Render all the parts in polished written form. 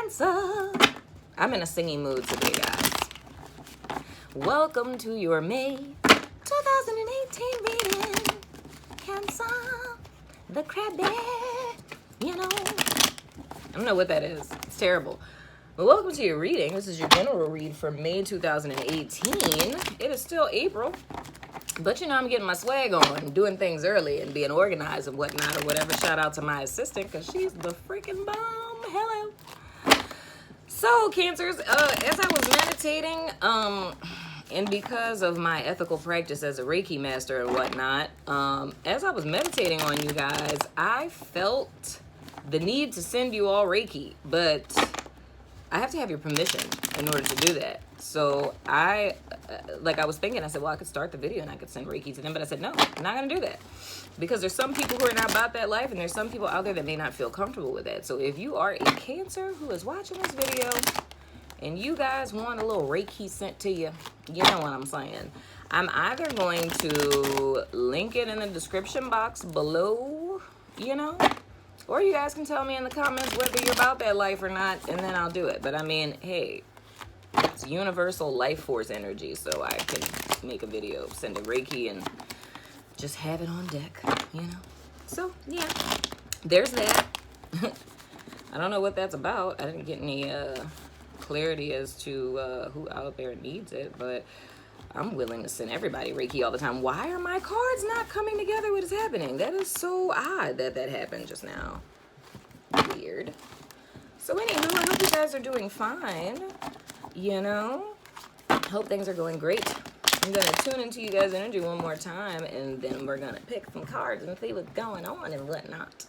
Cancer. I'm in a singing mood today, guys. Welcome to your May 2018 reading. Cancer, the crabby, you know. I don't know what that is. It's terrible. But welcome to your reading. This is your general read for May 2018. It is still April. But you know, I'm getting my swag on, doing things early and being organized and whatnot or whatever. Shout out to my assistant because she's the freaking bomb. Hello. So, Cancers, as I was meditating, and because of my ethical practice as a Reiki master and whatnot, as I was meditating on you guys, I felt the need to send you all Reiki, but I have to have your permission in order to do that. So I was thinking, I said, well, I could start the video and I could send Reiki to them, but I said, no, I'm not going to do that. Because there's some people who are not about that life, and there's some people out there that may not feel comfortable with that. So if you are a Cancer who is watching this video and you guys want a little Reiki sent to you, you know what I'm saying. I'm either going to link it in the description box below, you know, or you guys can tell me in the comments whether you're about that life or not, and then I'll do it. But I mean, hey, it's universal life force energy, so I can make a video, send a Reiki, and just have it on deck, you know. So, yeah, there's that. I don't know what that's about. I didn't get any clarity as to who out there needs it, but I'm willing to send everybody Reiki all the time. Why are my cards not coming together? What is happening? That is so odd that that happened just now. Weird. So anywho, I hope you guys are doing fine. You know, hope things are going great. I'm going to tune into you guys' energy one more time, and then we're going to pick some cards and see what's going on and whatnot.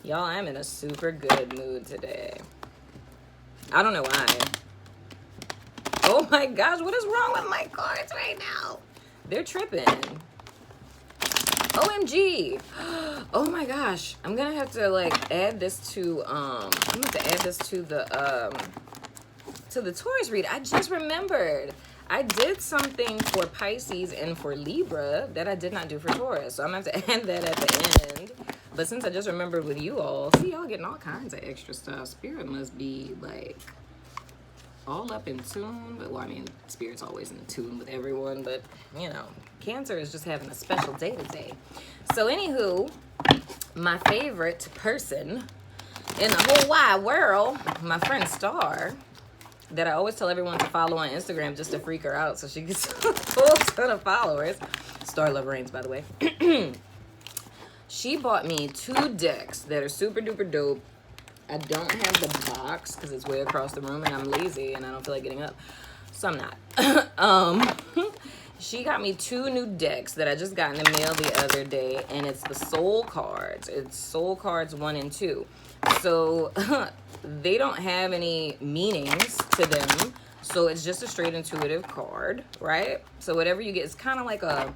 Y'all, I'm in a super good mood today. I don't know why. Oh my gosh, what is wrong with my cards right now? They're tripping. OMG. Oh my gosh. I'm gonna have to like add this to the Taurus read. I just remembered. I did something for Pisces and for Libra that I did not do for Taurus. So I'm gonna have to add that at the end. But since I just remembered with you all, see, y'all getting all kinds of extra stuff. Spirit must be like all up in tune. But well, I mean, Spirit's always in tune with everyone, but you know, Cancer is just having a special day today. So anywho, my favorite person in the whole wide world, my friend Star, that I always tell everyone to follow on Instagram just to freak her out so she gets a full ton of followers. Star Love Reigns, by the way. She bought me 2 decks that are super duper dope. I don't have the box because it's way across the room and I'm lazy and I don't feel like getting up. So I'm not. She got me 2 new decks that I just got in the mail the other day, and it's the Soul cards. It's Soul cards 1 and 2. So they don't have any meanings to them. So it's just a straight intuitive card, right? So whatever you get, it's kind of like a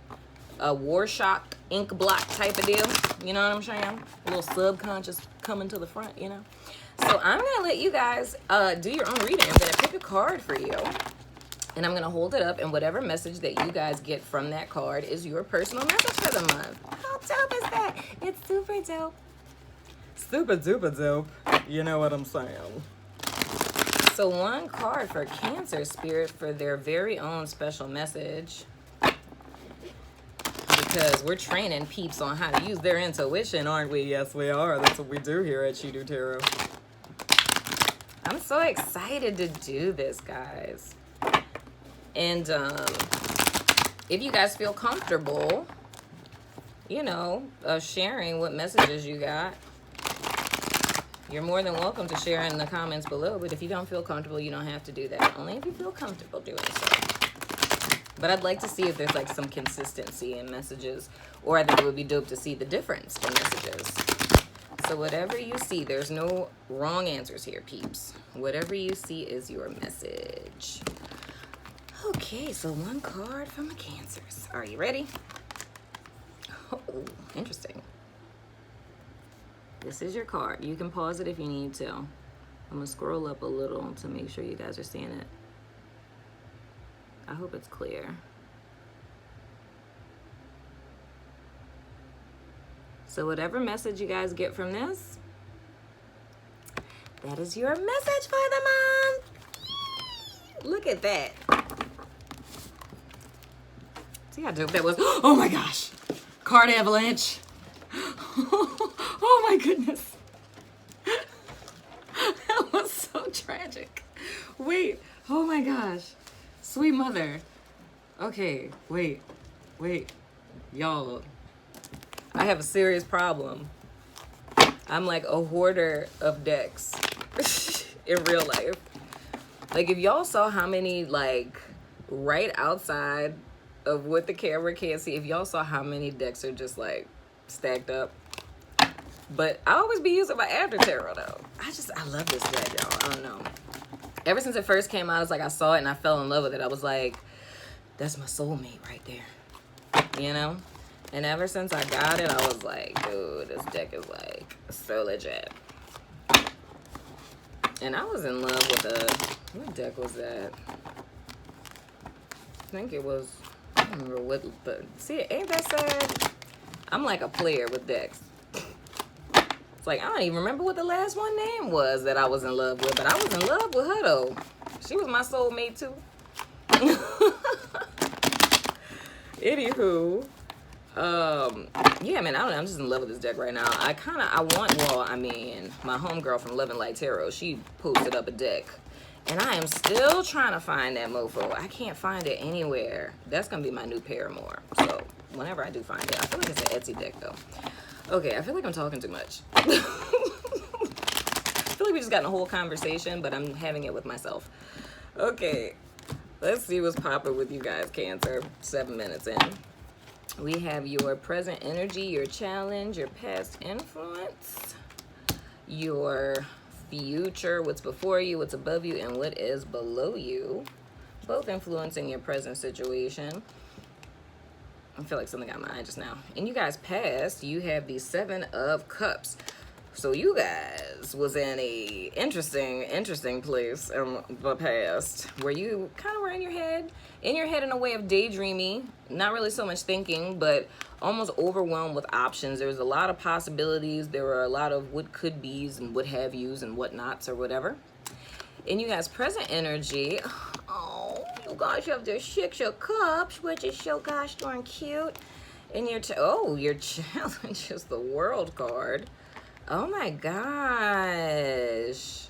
War Shock ink block type of deal. You know what I'm saying? A little subconscious coming to the front, you know? So I'm going to let you guys do your own reading. I'm going to pick a card for you, and I'm going to hold it up, and whatever message that you guys get from that card is your personal message for the month. How dope is that? It's super dope. Super duper dope. You know what I'm saying? So 1 card for Cancer Spirit for their very own special message. Because we're training peeps on how to use their intuition, aren't we? Yes, we are. That's what we do here at She Do Tarot. I'm so excited to do this, guys. And if you guys feel comfortable, you know, sharing what messages you got, you're more than welcome to share in the comments below. But if you don't feel comfortable, you don't have to do that. Only if you feel comfortable doing so. But I'd like to see if there's like some consistency in messages, or I think it would be dope to see the difference in messages. So whatever you see, there's no wrong answers here, peeps. Whatever you see is your message. Okay, so 1 card from the Cancers. Are you ready? Oh, interesting. This is your card. You can pause it if you need to. I'm gonna scroll up a little to make sure you guys are seeing it. I hope it's clear. So whatever message you guys get from this, that is your message for the month. Look at that. See how dope that was? Oh my gosh. Card avalanche. Oh my goodness. That was so tragic. Wait. Oh my gosh. Sweet mother. Okay. Wait. Y'all. I have a serious problem. I'm like a hoarder of decks in real life. Like, if y'all saw how many, like, right outside of what the camera can't see, if y'all saw how many decks are just, like, stacked up. But I always be using my after tarot, though. I love this deck, y'all. I don't know. Ever since it first came out, it's like I saw it and I fell in love with it. I was like, that's my soulmate right there. You know? And ever since I got it, I was like, dude, this deck is, like, so legit. And I was in love with what deck was that? I think it was, I don't remember what, but see, ain't that sad? I'm like a player with decks. It's like, I don't even remember what the last one name was that I was in love with, but I was in love with her, though. She was my soulmate, too. Anywho, yeah, man, I don't know. I'm just in love with this deck right now. My homegirl from Love and Light Tarot, she posted up a deck. And I am still trying to find that mofo. I can't find it anywhere. That's going to be my new paramour. So, whenever I do find it. I feel like it's an Etsy deck, though. Okay, I feel like I'm talking too much. I feel like we just got in a whole conversation, but I'm having it with myself. Okay, let's see what's popping with you guys, Cancer. 7 minutes in. We have your present energy, your challenge, your past influence, your future, what's before you, what's above you, and what is below you, both influencing your present situation. I feel like something got my eye just now. And you guys past, you have the 7 of Cups. So you guys was in a interesting place in the past where you kind of were in your head in a way of daydreamy, not really so much thinking, but almost overwhelmed with options. There was a lot of possibilities. There were a lot of what could be's and what have yous and what nots or whatever. And you guys present energy, oh, you guys have the 6 of Cups, which is so gosh darn cute. And your challenge is the World card. Oh my gosh.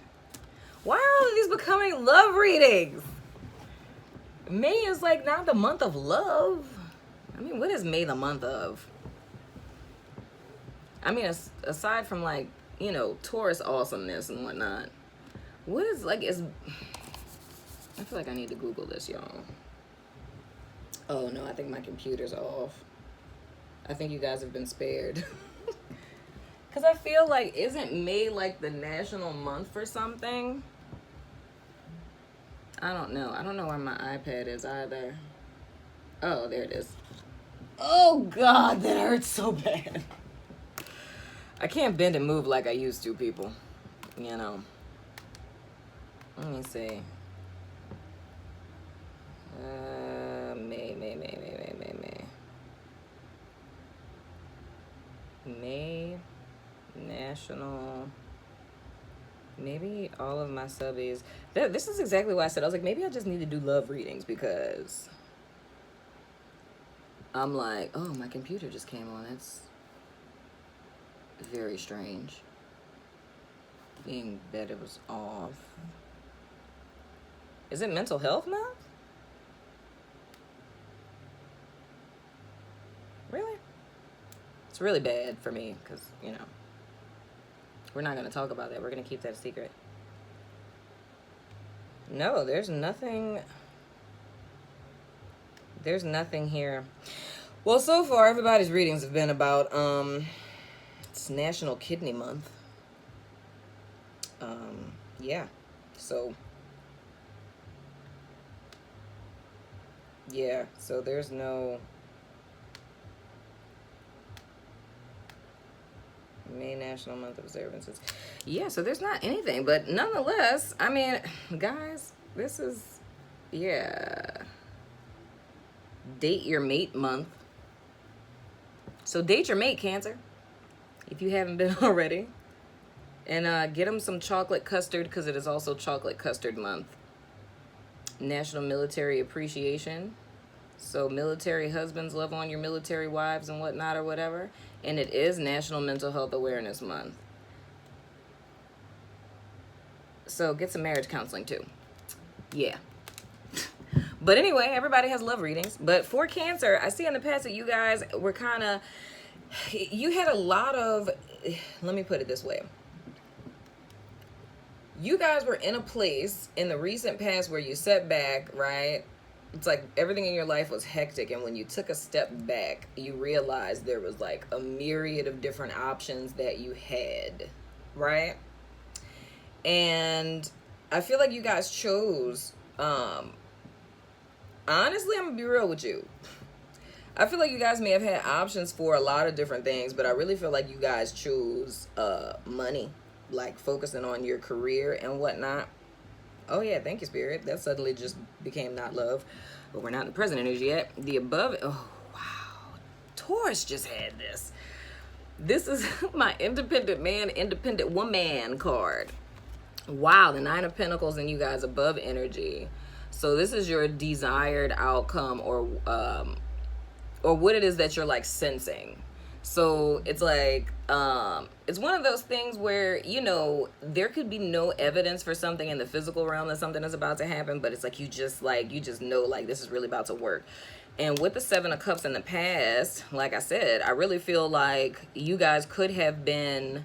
Why are all of these becoming love readings? May is like not the month of love. I mean, what is May the month of? I mean, aside from like, you know, Taurus awesomeness and whatnot. What is like, I feel like I need to Google this, y'all. Oh no, I think my computer's off. I think you guys have been spared. Because I feel like, isn't May like the national month for something? I don't know. I don't know where my iPad is either. Oh, there it is. Oh, God, that hurts so bad. I can't bend and move like I used to, people. You know. Let me see. May. National. Maybe all of my subbies. This is exactly what I said. I was like, maybe I just need to do love readings because I'm like, oh, my computer just came on. That's very strange. Being that it was off. Is it mental health month? Really? It's really bad for me because, you know, we're not going to talk about that. We're going to keep that a secret. No, there's nothing. There's nothing here. Well, so far, everybody's readings have been about, it's National Kidney Month. Yeah. So, yeah. So there's no May National Month of Observances. Yeah, so there's not anything, but nonetheless, I mean, guys, this is, yeah, date your mate month. So date your mate, Cancer, if you haven't been already. And get them some chocolate custard, because it is also chocolate custard month. National Military Appreciation. So military husbands, love on your military wives and whatnot or whatever. And it is National Mental Health Awareness Month. So get some marriage counseling too. Yeah. But anyway, everybody has love readings. But for Cancer, I see in the past that you guys were kind of, you had a lot of, let me put it this way. You guys were in a place in the recent past where you sat back, right? It's like everything in your life was hectic, and when you took a step back, you realized there was like a myriad of different options that you had, right? And I feel like you guys chose, honestly, I'm gonna be real with you. I feel like you guys may have had options for a lot of different things, but I really feel like you guys chose money, like focusing on your career and whatnot. Oh yeah, thank you, Spirit. That suddenly just became not love. But we're not in the present energy yet. The above, oh wow. Taurus just had this. This is my independent man, independent woman card. Wow, the Nine of Pentacles and you guys above energy. So this is your desired outcome, or what it is that you're like sensing. So it's like, it's one of those things where, you know, there could be no evidence for something in the physical realm that something is about to happen, but it's like you just know, like, this is really about to work. And with the Seven of Cups in the past, like I said, I really feel like you guys could have been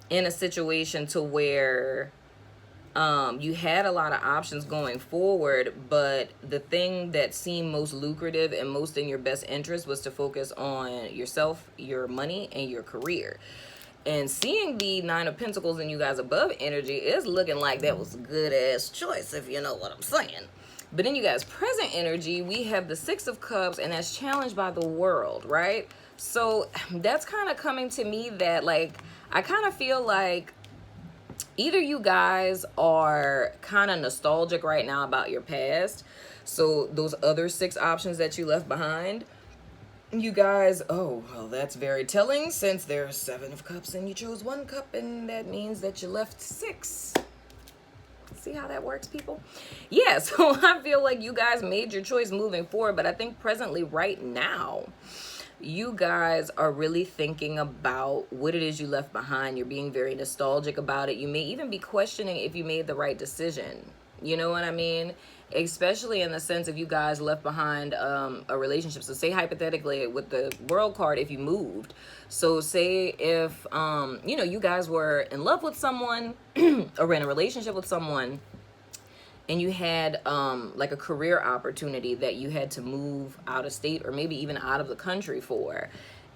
in a situation to where you had a lot of options going forward, but the thing that seemed most lucrative and most in your best interest was to focus on yourself, your money, and your career. And seeing the Nine of Pentacles and you guys above energy is looking like that was a good ass choice, if you know what I'm saying. But in you guys present energy, we have the Six of Cups, and that's challenged by the world, right? So that's kind of coming to me that, like, I kind of feel like either you guys are kind of nostalgic right now about your past. So those other 6 options that you left behind, you guys, oh, well, that's very telling, since there's 7 of Cups and you chose 1 cup, and that means that you left 6. See how that works, people? Yeah, so I feel like you guys made your choice moving forward, but I think presently right now, you guys are really thinking about what it is you left behind. You're being very nostalgic about it. You may even be questioning if you made the right decision. You know what I mean? Especially in the sense of you guys left behind a relationship. So say hypothetically with the World card, if you moved. So say if, you know, you guys were in love with someone or in a relationship with someone, and you had like a career opportunity that you had to move out of state or maybe even out of the country for.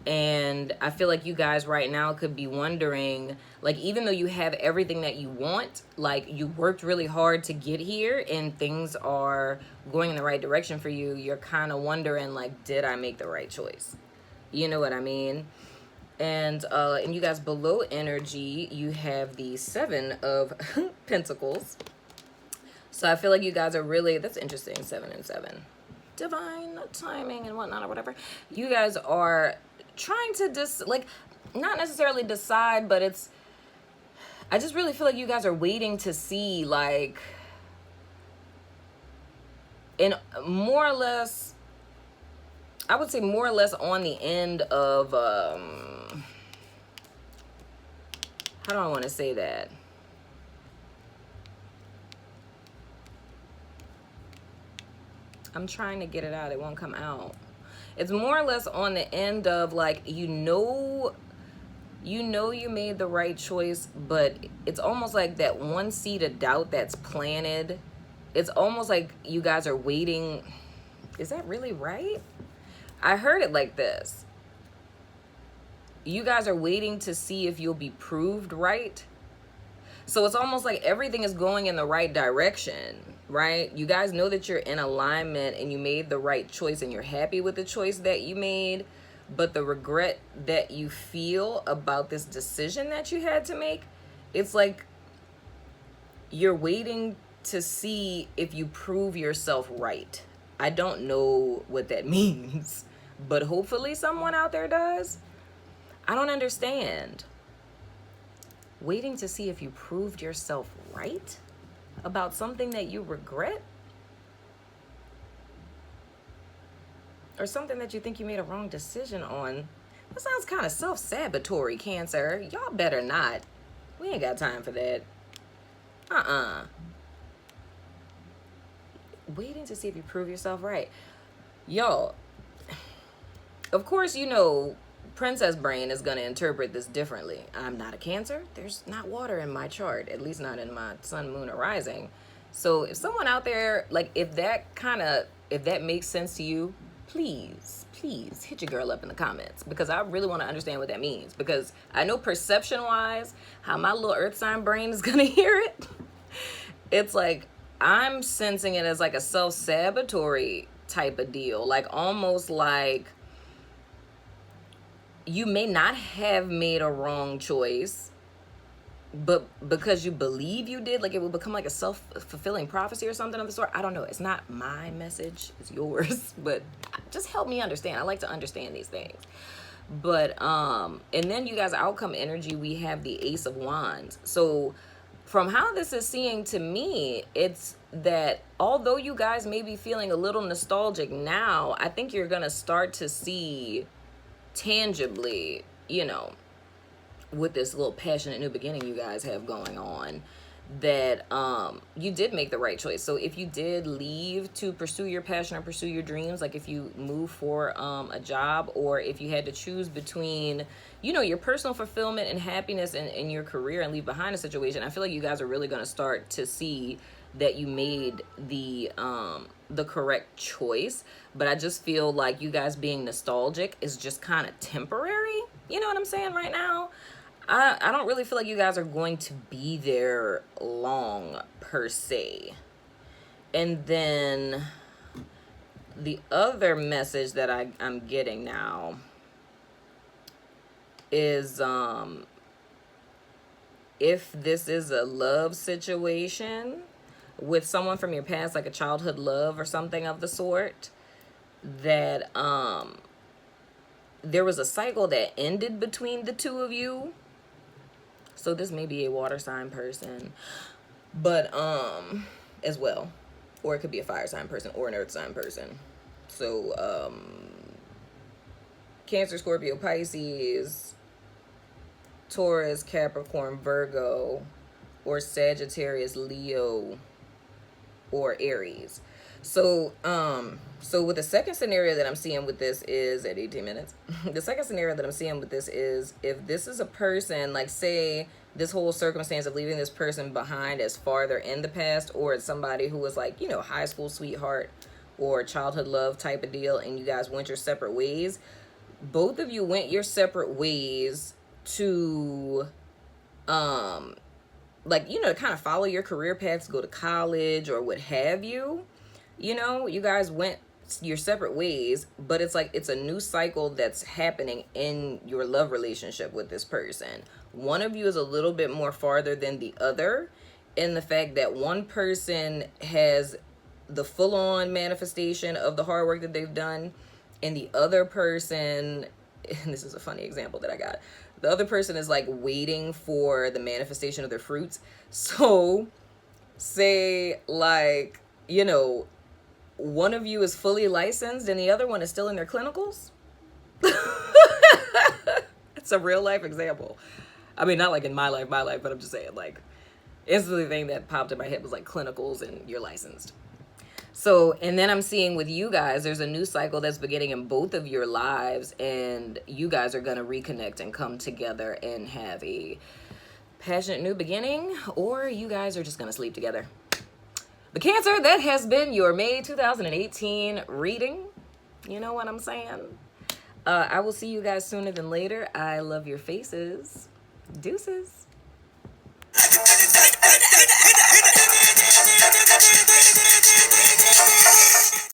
And I feel like you guys right now could be wondering, like, even though you have everything that you want, like, you worked really hard to get here and things are going in the right direction for you, you're kind of wondering, like, did I make the right choice? You know what I mean? And you guys below energy, you have the 7 of Pentacles. So I feel like you guys are really, that's interesting, 7 and 7. Divine timing and whatnot or whatever. You guys are trying to like, not necessarily decide, but it's, I just really feel like you guys are waiting to see, like, in more or less, I would say more or less on the end of, how do I want to say that? I'm trying to get it out. It won't come out. It's more or less on the end of, like, you know you made the right choice, but it's almost like that one seed of doubt that's planted. It's almost like you guys are waiting. Is that really right? I heard it like this. You guys are waiting to see if you'll be proved right. So it's almost like everything is going in the right direction, right? You guys know that you're in alignment and you made the right choice and you're happy with the choice that you made. But the regret that you feel about this decision that you had to make it's like you're waiting to see if you prove yourself right. I don't know what that means, but hopefully someone out there does. I don't understand. Waiting to see if you proved yourself right about something that you regret? Or something that you think you made a wrong decision on? That sounds kind of self-sabotatory, Cancer. Y'all better not. We ain't got time for that. Waiting to see if you prove yourself right. Y'all, of course, you know, Princess Brain is going to interpret this differently. I'm not a Cancer. There's not water in my chart, at least not in my sun, moon, or rising. So if someone out there, like, if that makes sense to you, please hit your girl up in the comments, because I really want to understand what that means, because I know perception-wise how my little earth sign brain is going to hear it. It's like I'm sensing it as like a self-sabotatory type of deal, like almost like you may not have made a wrong choice, but because you believe you did, like it will become like a self-fulfilling prophecy or something of the sort. I don't know. It's not my message, it's yours, but just help me understand. I like to understand these things. But and then you guys, outcome energy, we have the Ace of Wands. So from how this is seeing to me, it's that although you guys may be feeling a little nostalgic now, I think you're gonna start to see tangibly, you know, with this little passionate new beginning you guys have going on, that you did make the right choice. So if you did leave to pursue your passion or pursue your dreams, like if you move for a job, or if you had to choose between, you know, your personal fulfillment and happiness in your career and leave behind a situation, I feel like you guys are really going to start to see that you made the correct choice. But I just feel like you guys being nostalgic is just kind of temporary. You know what I'm saying right now? I don't really feel like you guys are going to be there long per se. And then the other message that I'm getting now is if this is a love situation with someone from your past, like a childhood love or something of the sort, that there was a cycle that ended between the two of you. So this may be a water sign person, but as well, or it could be a fire sign person or an earth sign person. So Cancer, Scorpio, Pisces, Taurus, Capricorn, Virgo, or Sagittarius, Leo, or Aries. So so with the second scenario that I'm seeing with this is at 18 minutes. The second scenario that I'm seeing with this is if this is a person, like say this whole circumstance of leaving this person behind as farther in the past, or it's somebody who was like, you know, high school sweetheart or childhood love type of deal, and you guys went your separate ways. Both of you went your separate ways to like, you know, to kind of follow your career paths, go to college or what have you. You know, you guys went your separate ways, but it's like it's a new cycle that's happening in your love relationship with this person. One of you is a little bit more farther than the other, in the fact that one person has the full-on manifestation of the hard work that they've done, and the other person, and this is a funny example that I got, the other person is like waiting for the manifestation of their fruits. So say like, you know, one of you is fully licensed and the other one is still in their clinicals. It's a real life example. I mean, not like in my life, but I'm just saying, like, instantly the thing that popped in my head was like clinicals and you're licensed. So, and then I'm seeing with you guys, there's a new cycle that's beginning in both of your lives, and you guys are going to reconnect and come together and have a passionate new beginning, or you guys are just going to sleep together. But Cancer, that has been your May 2018 reading. You know what I'm saying? I will see you guys sooner than later. I love your faces. Deuces.